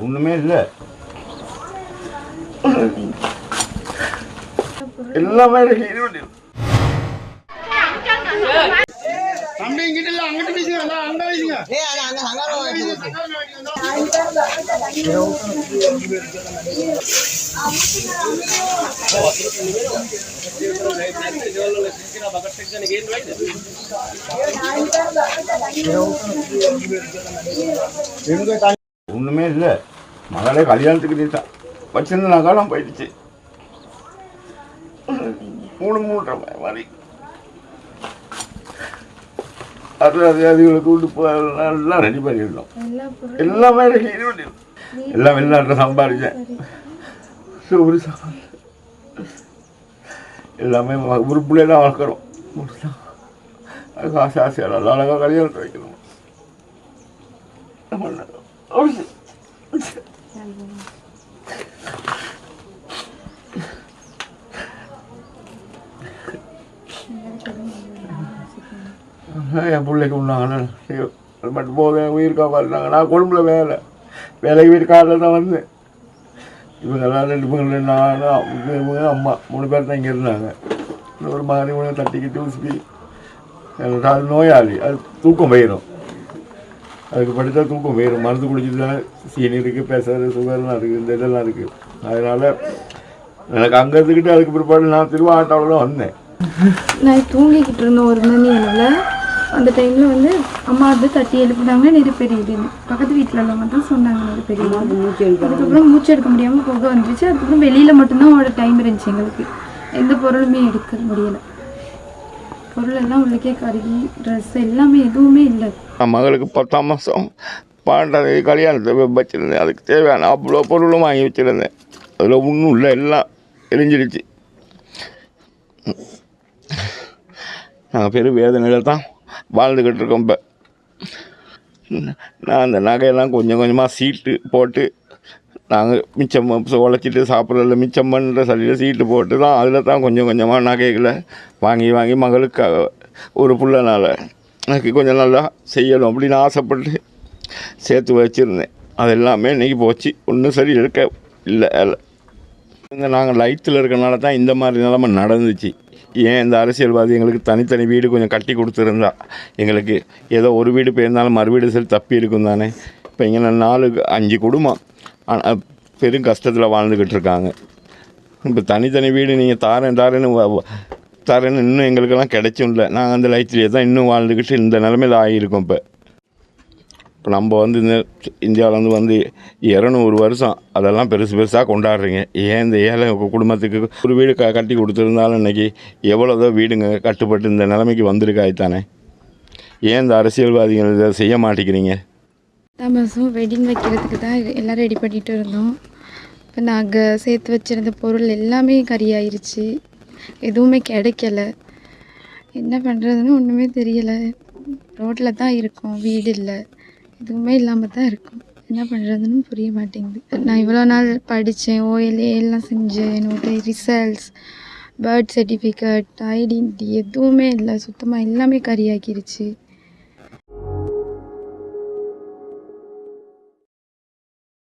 ஒன்றுமே இல்லை, எல்லாமே ஒன்றுமே இல்லை. மகளே கல்யாணத்துக்கு நீ தான் வச்சிருந்த நகாலம் போயிடுச்சு. 3 மாதிரி அதுகளுக்கு விட்டு எல்லாம் ரெடி பண்ணிடணும். எல்லாமே எல்லாம் வெளிநாட்டில் சம்பாதிச்சேன். எல்லாமே உறுப்புலேயே தான் வளர்க்குறோம். அதுக்கு ஆசை ஆசையாக நல்லா அழகாக கல்யாணத்தை வைக்கணும். என் பிள்ளைக்கு உண்டாங்கண்ணா அது மட்டும் போதும். உயிருக்கா பாருனாங்க. நான் கொழும்புல வேலைக்கு வீட்டு காரில் தான் வந்தேன். இவங்கெல்லாம் 2 பேர், நான் இவங்க அம்மா 3 பேர் தான் இங்கே இருந்தாங்க. ஒரு மாதிரி உணவு தட்டிக்கிட்டு ஊசி அது நோயாளி, அது தூக்கம் போயிடும். அதுக்கு படித்தா தூக்கம் போயிடும். மருந்து குடிச்சிட்டு தான் சீனி இருக்குது, ப்ரெஷரு, சுகர்லாம் இருக்குது, இந்த இதெல்லாம் இருக்குது. அதனால் எனக்கு அங்கே இருந்துக்கிட்டு அதுக்கு பிற்பாடு நான் திரும்ப ஆட்டோவில் தான் வந்தேன். நான் தூங்கிக்கிட்டு இருந்தோம் 1 மணி அளவில். அந்த டைமில் வந்து அம்மா வந்து தட்டி எழுப்பினாங்க. நெருப்பெரியுதுன்னு பக்கத்து வீட்டில் உள்ளவங்க தான் சொன்னாங்க நெருப்பெரியுது. அதுக்கப்புறம் மூச்சு எடுக்க முடியாமல் புகை வந்துச்சு. அதுக்கப்புறம் வெளியில் மட்டும்தான் அவரோட டைம் இருந்துச்சு. எங்களுக்கு எந்த பொருளுமே எடுக்க முடியலை. பொருள் எல்லாம் உள்ளக்கே கருகி, ட்ரெஸ் எல்லாமே எதுவுமே இல்லை. மகளுக்கு 10ஆம் மாதம் 12ஆம் தேதி கல்யாணத்தை வச்சுருந்தேன். அதுக்கு தேவையான அவ்வளோ பொருளும் வாங்கி வச்சுருந்தேன். அதில் ஒன்றும் இல்லை, எல்லாம் எரிஞ்சிடுச்சு. நாங்கள் பெரும் வேதனையில் தான் வாழ்ந்துக்கிட்டு இருக்கோம். இப்போ நான் அந்த நகையெல்லாம் கொஞ்சம் கொஞ்சமாக சீட்டு போட்டு நாங்கள் மிச்சம் உழைச்சிட்டு சாப்பிட்றதில்ல, மிச்சம் பண்ணுற சளியில் சீட்டு போட்டு தான் அதில் தான் கொஞ்சம் கொஞ்சமாக நகைகளை வாங்கி வாங்கி மகளுக்கு ஒரு பிள்ளைனால எனக்கு கொஞ்சம் நல்லா செய்யணும் அப்படின்னு ஆசைப்பட்டு சேர்த்து வச்சுருந்தேன். அது எல்லாமே இன்றைக்கி போச்சு. ஒன்றும் சரி இருக்க இல்லை. இந்த நாங்கள் லைத்தில் இருக்கிறனால தான் இந்த மாதிரி நிலைமை நடந்துச்சு. ஏன் இந்த அரசியல்வாதி எங்களுக்கு தனித்தனி வீடு கொஞ்சம் கட்டி கொடுத்துருந்தா எங்களுக்கு ஏதோ ஒரு வீடு போயிருந்தாலும் மறு வீடு சரி தப்பி இருக்கும் தானே. இப்போ இங்கே 4-5 குடும்பம் ஆனால் பெரும் கஷ்டத்தில் வாழ்ந்துக்கிட்டு இருக்காங்க. இப்போ தனித்தனி வீடு நீங்கள் தரேன்னு இன்னும் எங்களுக்கெல்லாம் கிடைச்சும் இல்லை. நாங்கள் அந்த லைட்லேயே தான் இன்னும் வாழ்ந்துக்கிட்டு இந்த நிலைமையில் ஆகியிருக்கோம். இப்போ நம்ம வந்து இந்த இந்தியாவில் வந்து 200 வருஷம் அதெல்லாம் பெருசாக கொண்டாடுறீங்க. ஏன் இந்த ஏழை குடும்பத்துக்கு ஒரு வீடு கட்டி கொடுத்துருந்தாலும் இன்றைக்கி எவ்வளோதோ வீடுங்க கட்டுப்பட்டு இந்த நிலைமைக்கு வந்திருக்காய்த்தானே. ஏன் இந்த அரசியல்வாதிகள் இதை செய்ய மாட்டேங்கிறீங்க? 10ஆம் மாதம் வெட்டிங் வைக்கிறதுக்கு தான் எல்லாம் ரெடி பண்ணிகிட்டு இருந்தோம். இப்போ நாங்கள் சேர்த்து வச்சுருந்த பொருள் எல்லாமே கறியாயிருச்சு. எதுவுமே கிடைக்கல. என்ன பண்ணுறதுன்னு ஒன்றுமே தெரியலை. ரோட்டில் தான் இருக்கோம், வீடு இல்லை, எதுவுமே இல்லாமல் தான் இருக்கும். என்ன பண்ணுறதுன்னு புரிய மாட்டேங்குது. நான் இவ்வளோ நாள் படித்தேன், OLA எல்லாம் செஞ்சேன், என்னோட ரிசல்ட்ஸ், பர்த் சர்டிஃபிகேட், ஐடென்டிட்டி எதுவுமே இல்லை. சுத்தமாக எல்லாமே கறியாக்கிருச்சு.